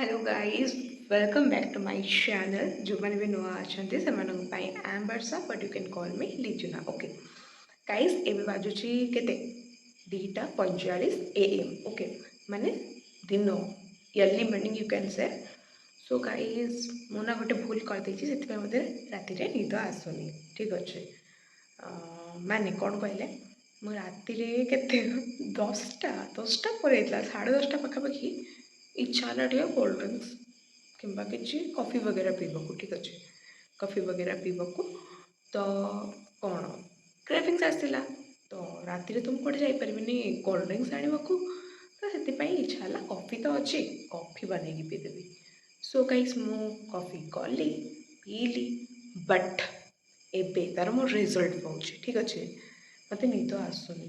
Hello guys, welcome back to my channel. जो मैंने भी नुआ अच्छा से I am Varsha but you can call me Lijuna. Okay guys, एबे बाजुची केते 2:45 AM। ओके माने दिन early morning you can say. So guys मुना गोटे भूल कर देछि सेति मते राति रे निद आसुनी। ठीक अच्छे माने कौन कहले मु राति रे केते 10टा पर 10:30 पाखापाखि इच्छा है टे कोल्ड ड्रिंक्स किंबा किसी कॉफ़ी वगैरह पीवा। ठीक अच्छे कॉफ़ी वगैरह पीवा तो कौन क्रेविंग्स आसला तो राति तो मुझे जापरि कोल्ड ड्रिंक्स आने को तो से इच्छा है कॉफ़ी तो अच्छी कॉफ़ी बनई पीदेवी। सो गाइस मु कॉफ़ी कली पीली बट एबे तार मोर रिजल्ट पाऊँ। ठीक अच्छे मत निद आसुनी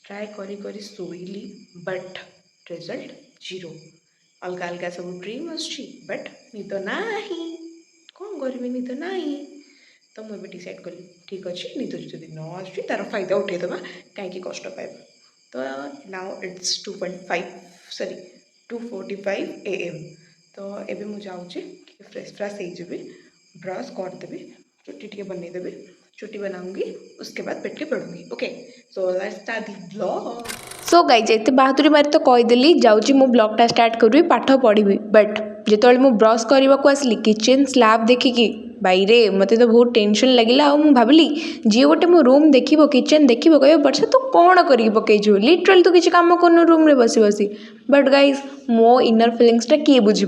ट्राए करी करी शोइली बट रिजल्ट जीरो। अलग अलग सब ड्रीम आसुची बट निद ना कौन करी निद ना तो मुझे डिसाइड कली ठीक अच्छे निद जो न आसुची तार फायदा उठेदबा कहीं कष्ट पाइबा। तो नाउ इट्स 2:45 AM। तो एबे मुझे जाऊँगी फ्रेश फ्रेश हो ब्रश करदेवी चुट्टी टे बनईदेवी चुट्टी बनाऊंगी उसके बाद पेट के पढ़ूंगी। Okay so let's start the blog. So guys एत बहादुरी मारी तो कहीदेली जाऊँगी मु ब्लॉगटा स्टार्ट करी पाठ पढ़ी बट जिते मुझे ब्रश करने को आसली किचेन स्लैब देखिकी बाईरे मत तो बहुत टेंशन लगे भाविली जी गोटे मो रूम देख किचेन देख कह वर्षा तू कौन कर पकईचु लिटराली तू किसी कम कर रूम रे बसी बसी। बट गाइज मो इनर फिलिंग्सटा किए बुझ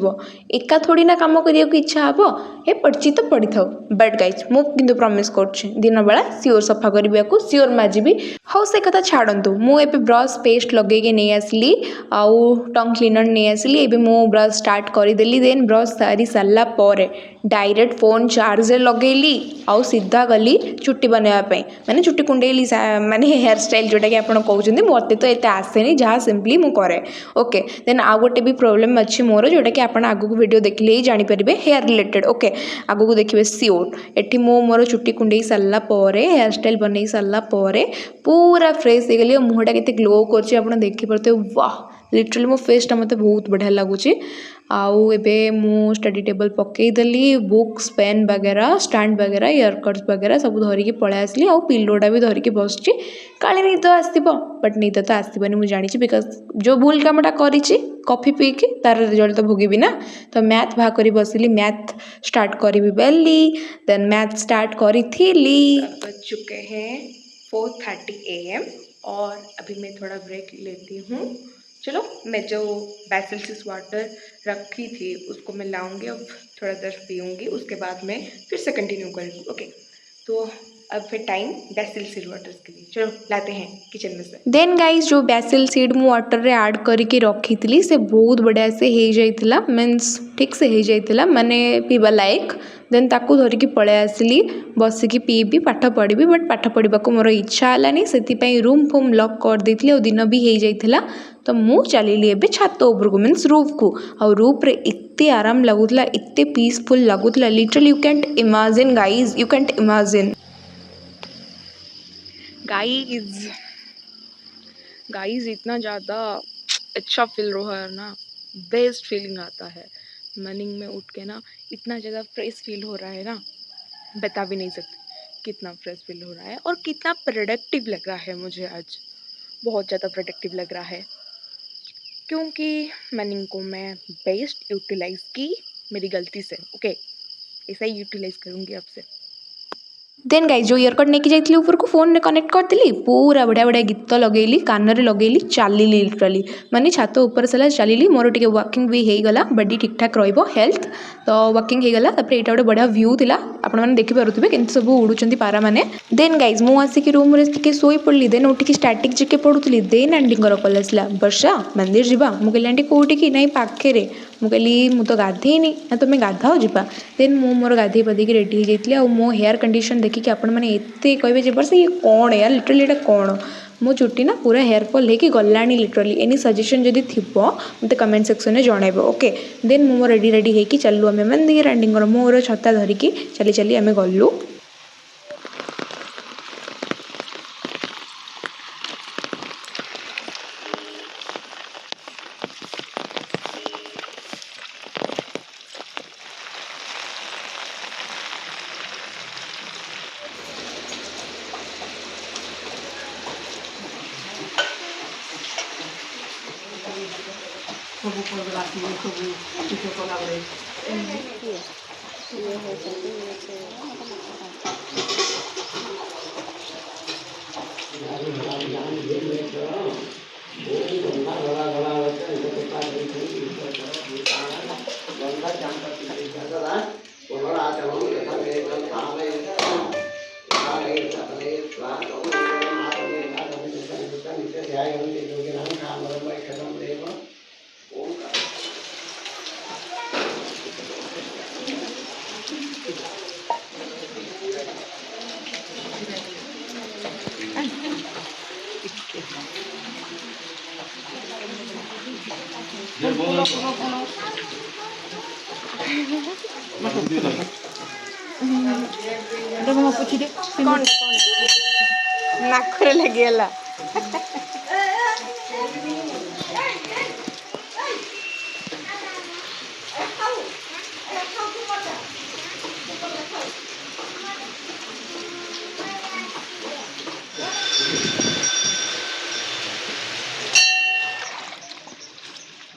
एका थोड़ी ना कम करने को इच्छा हे ए पड़ी तो पड़ी था। बट गाइज मुझे प्रमिश कर दिन बेला सिओर सफा करने को सिओर माजिबी। हाँ से कथा छाड़ू मुझे ब्रश पेस्ट लगे नहीं आसली आउ टंग क्लीनर नहीं आसली एबे मु ब्रश स्टार्ट करदेली देन ब्रश सारी सारा पर डायरेक्ट फोन चार्जर लगेली आउ सीधा गली चुट्टी बनवाई माने चुट्टी कुंडेली माने हेयर स्टाइल जोटा कि आप कहते मत तो ये आसेनी जहाँ सिंपली मु करे। ओके देन आउ गोटे भी प्रोब्लेम अच्छी मोर जोटा कि आप आगू वीडियो देखले ही जानीपारे हेयर रिलेटेड। ओके आगू देखिए सिओर एटी मु मोर चुट्टी कुंडे सारा हेयर स्टाइल बनई सारा पूरा फ्रेश हो गली मुहटा के ग्लो कर देखिपे वाह लिटरली मो फेसटा मत बहुत बढ़िया लगुच। आउ एबे मु स्टडी टेबल पकईदेली बुक्स पेन वगैरह स्टैंड वगैरह इयरकड्स वगैरह सब धरिकी पलि आसली आउ पिलोटा भी धरिकी बस काले निद आसब बट निद तो आसबनी मुझे जानी बिकज जो भूल कामटा करी कॉफी पीकी तार रिजल्ट तो भोगी ना। तो मैथ बाहर कर बसिली मैथ स्टार्ट करी बेली देन मैथ स्टार्ट करी बज चुके हैं 4:30 AM और अभी मैं थोड़ा ब्रेक लेती हूँ। चलो मैं जो बैसिलसिस वाटर रखी थी उसको मैं लाऊंगी अब थोड़ा देर पीऊँगी उसके बाद मैं फिर से कंटिन्यू करूँगी। ओके तो अब फिर टाइम बैसिलसिस वाटर के लिए चलो लाते हैं किचन में से। देन गाइज जो बैसिल सीड मु वाटर रे ऐड करके रखी थी से बहुत बढ़िया से हो जाइथिला मीन्स ठीक से हो जाइथिला माने पीवा लायक। देन ताकू धरिकी पळे आसली बसिकी पीबी पाठ पढ़ी बट पाठ पढ़ा को मोर इच्छा हलानी से रूम फूम लॉक कर देथिली और दिन भी हो जाइथिला। तो मु चलिली एबे छात ऊपर को मीन्स रूफ को और रूफ रे इत्ते आराम लगुतला इत्ते पीसफुल लगुतला literally you can't imagine guys you can't imagine guys guys इतना ज़्यादा अच्छा फील रहा है ना, बेस्ट फीलिंग आता है मॉर्निंग में उठ के ना, इतना ज़्यादा फ्रेश फील हो रहा है ना, बता भी नहीं सकती कितना फ्रेश फील हो रहा है और कितना प्रोडक्टिव लग रहा है मुझे आज। बहुत ज़्यादा प्रोडक्टिव लग रहा है क्योंकि मॉर्निंग को मैं बेस्ट यूटिलाइज की मेरी गलती से। ओके ऐसा ही यूटिलाइज करूँगी अब से। देन गाइज जो इयरकड नहीं जाइए ऊपर को फोन में कनेक्ट करदेली पूरा बढ़िया बढ़िया गीत लगेली कान में लगेली चलिली लिटरली माने छात ऊपर से चलिली मोर टे वॉकिंग भी होगला बॉडी ठीक ठाक हेल्थ तो वॉकिंग होगला यहाँ गोटे बढ़िया व्यू थिला आपण मैंने देखिपे कि सब उड़ुंट पारा मैंने। देन गाइज मु आसिक रूम रे शोई पड़ी देन उठिकी स्टाटिक जिके पढ़ुली देन आंटी कल आसला वर्षा मंदिर जावा मुझे कहली आंटी कौटिकी ना पाखे मुझे मु तो गाधेनी ना तुम्हें गाधाओ जा देन मु मोर गाधे पाधे रेडी हो जाती और मो हेयर कंडीशन देखिए आपण मैंने एत कहे वर्ष ये कौन यार लिटरली ये कौन मो चुट्टी ना पूरा हेयरफॉल होगी गलानी लिटरली एनी सजेशन जदि थी मत कमेंट सेक्शन में जनइब। ओके देन मो रेडी रेडी होगी चलू आम मंदिर आंटी मोर छता धरिकी चली चली आम गलु। ସବୁ ପର୍ବରେ ଆସିବେ ସବୁ ପିଠା କଲାବେଳେ କିଏ ଇଏ ହେଉଛନ୍ତି ଇଏ ସେ ମୋତେ କ'ଣ ନାକରେ ଲାଗିଗଲା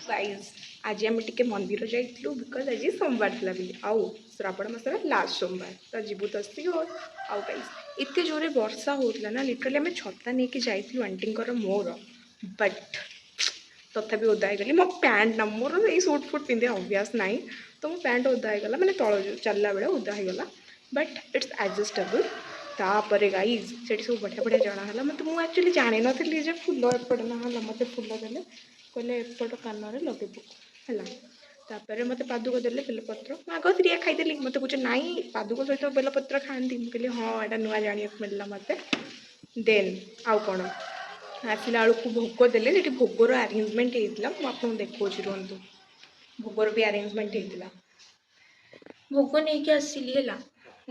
गाइज आज आम टे मंदिर जाइलु बिकज आज सोमवार थी बोली आउ श्रावण मासर लास्ट सोमवार तो जीवु दस्ती हो आउ गाइज एत जोरे वर्षा होता ना लिटराली आम छता नहीं कि जाइलु आंटी मोर बट तथापि ओदा गली मो पैंट ना मोर ये सूट फुट पिंधे अभ्यास ना तो मो पैंट ओदा गला मैंने तल चलला बेले ओदा गला बट इट्स एडजस्टेबल तापर गाइज से सब बढ़िया बढ़िया जनाला मत मुझे एक्चुअली जानी नी फुल एपट ना मत फुल देले कहले एपट कान लगे है तापर मत पादुक देले बेलपत्र आग सीरिया खाईदेली मत कहे नाई पादुक सहित बेलपत्र खाती मुझे हाँ यहाँ नुआ जाना मिलला मत देन आउ कौन आसला बेलू भोग देले से भोगर आरेंजमेंट होता मुझे देखा रुहतु भोगर भी आरेंजमेंट होता भोग नहीं कि आसली है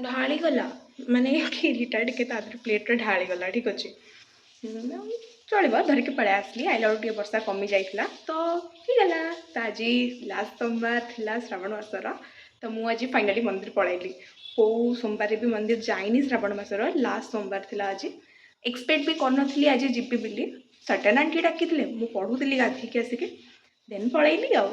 ढाली गला माने खीरीटा टे प्लेट ढाली गला ठीक अच्छे चलो धरिकी पड़े आसली आइला बेलू वर्षा कमी जाइला तो गला तो आज लास्ट सोमवार थिला श्रावण मासर तो मुझे आज फाइनाली मंदिर पलैली कौ सोमवार भी मंदिर जाइनी श्रावण मासर लास्ट सोमवार थिला आज एक्सपेक्ट भी करनी आज जीवी बोली सर्टेन आंटी डाकी मुझे पढ़ुली गाधिकी आसिक देन पलैली आउ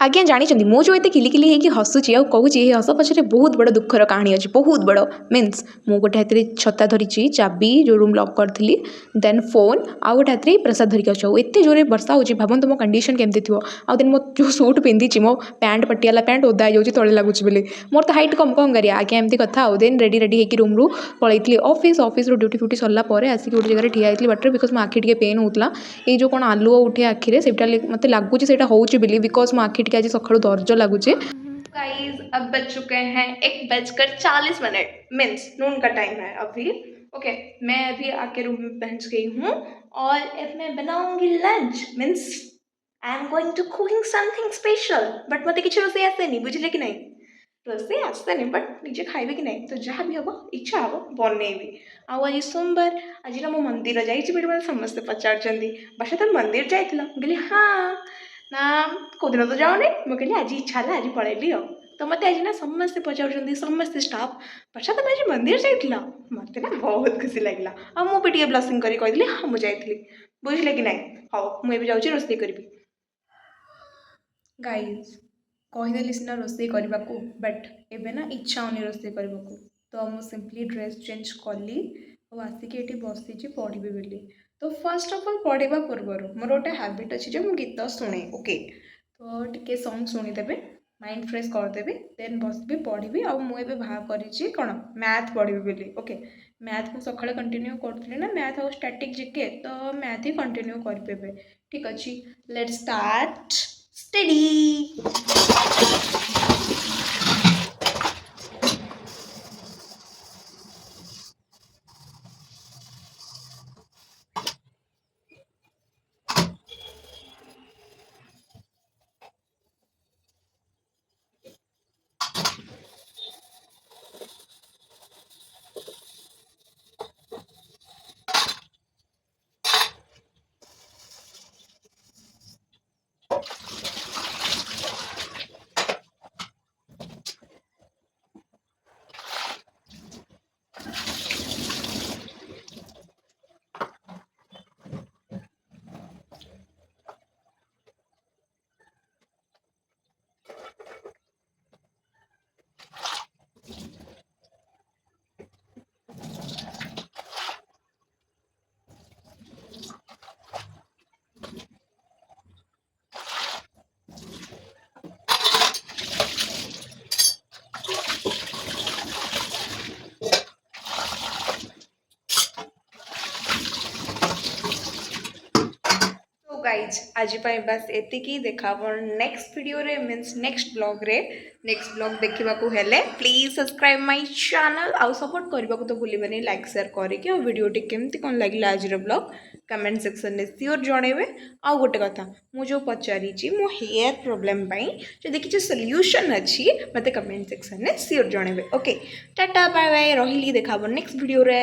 आज्ञा जानी मो जो ये किलिकिली होगी हसुची कहूँ ये हस पछरे बहुत बड़ दुखर कहानी अच्छी बहुत बड़ मीन्स मु गोटे हाथ में छता धरी चाबी जो रूम लॉक करी देन फोन आउ गोटे हाथ में प्रसाद धरिक अच्छे एत जोरे वर्षा हो भावत मो कंडीशन केमती थो आउ देन मो जो सूट पिंधि मो पैंट पटियाला पैंट ओदा हो तले लगुच बोली मोर तो हाइट कम कौन करिया आज्ञा एमती कथा आउ देन रेडी रेडी होकर रूम रू पलैली ऑफिस ड्यूटी फ्यूटी सरला आसिक गोटे जगह ठिया होती बाटर बिकज मो आखि टे पेन होता ये जो कौन आलुओ उठे आखिरे से मत लगुच से होची बिली बिकज मो आखि टे आज सकाळू दर्ज लगुचे गाइस अब बज चुके हैं 1:40 मीन्स नून का टाइम है अभी ओके मैं अभी आके रूम में पहुंच गई हूँ और अब मैं बनाऊंगी lunch means I am going to cooking something special but मत किसी रोसे आसे नहीं बुझले कि नहीं रोसे आसे नहीं बट निजे खाइबे कि नहीं तो जहाँ भी हम इच्छा हम बनइबी आज सोमवार आज ना मो मंदिर जाइए समस्ते पचार बाशा तुम मंदिर जाइल कहली हाँ ना कौ दिन तो जाऊनी मुझे आज इच्छा है आज पलैली तो मत आज ना समस्ते पचार समस्ते स्टाफ पछा तुम आज मंदिर जाइल मत ना बहुत खुशी लगे आ मुझे ब्लसिंग कर कही हाँ मुझे जाइली बुझले कि नहीं हाँ मुझे जाऊँगी रोसे करी गाइज कहीदेली सीना रोसे करने को बट एबे ना इच्छा होनी रोसे करने को तो मुझे सिंपली ड्रेस चेंज कली और आसिक ये बसी पढ़ी बोली तो फर्स्ट ऑफ ऑल पढ़ा पूर्व मोर गोटे हैबिट अच्छी जो मुझे गीत शुणे ओके तो टिके सॉन्ग शुणीदेवे माइंड फ्रेश करदेवी देन बसबी पढ़ी आउ मुझे बाहर करी कौन मैथ पढ़ी बोली ओके मैथ को सकाଳେ कंटिन्यू करी ना मैथ और स्टैटिक जीके तो मैथ ही कंटिन्यू करेंगे ठीक अच्छे लेट्स स्टार्ट स्टडी आज बस एतिकी देखा नेक्स्ट वीडियो रे मीन्स नेक्स्ट ब्लॉग देखा हेले प्लीज सब्सक्राइब माय चैनल आउ सपोर्ट करने को तो भूलिबनी लाइक शेयर करके और वीडियो केमती कौन लगे आज ब्लॉग कमेंट सेक्शन में सियोर जनइबे। आउ गोटे कथा मुझे पचारि मो हेयर प्रोब्लेम जदि किसी सॉल्यूशन अच्छी मत कमेंट सेक्शन में सियोर जनइबे। ओके टाटा बाय बाय रही देखा नेक्स्ट वीडियो रे।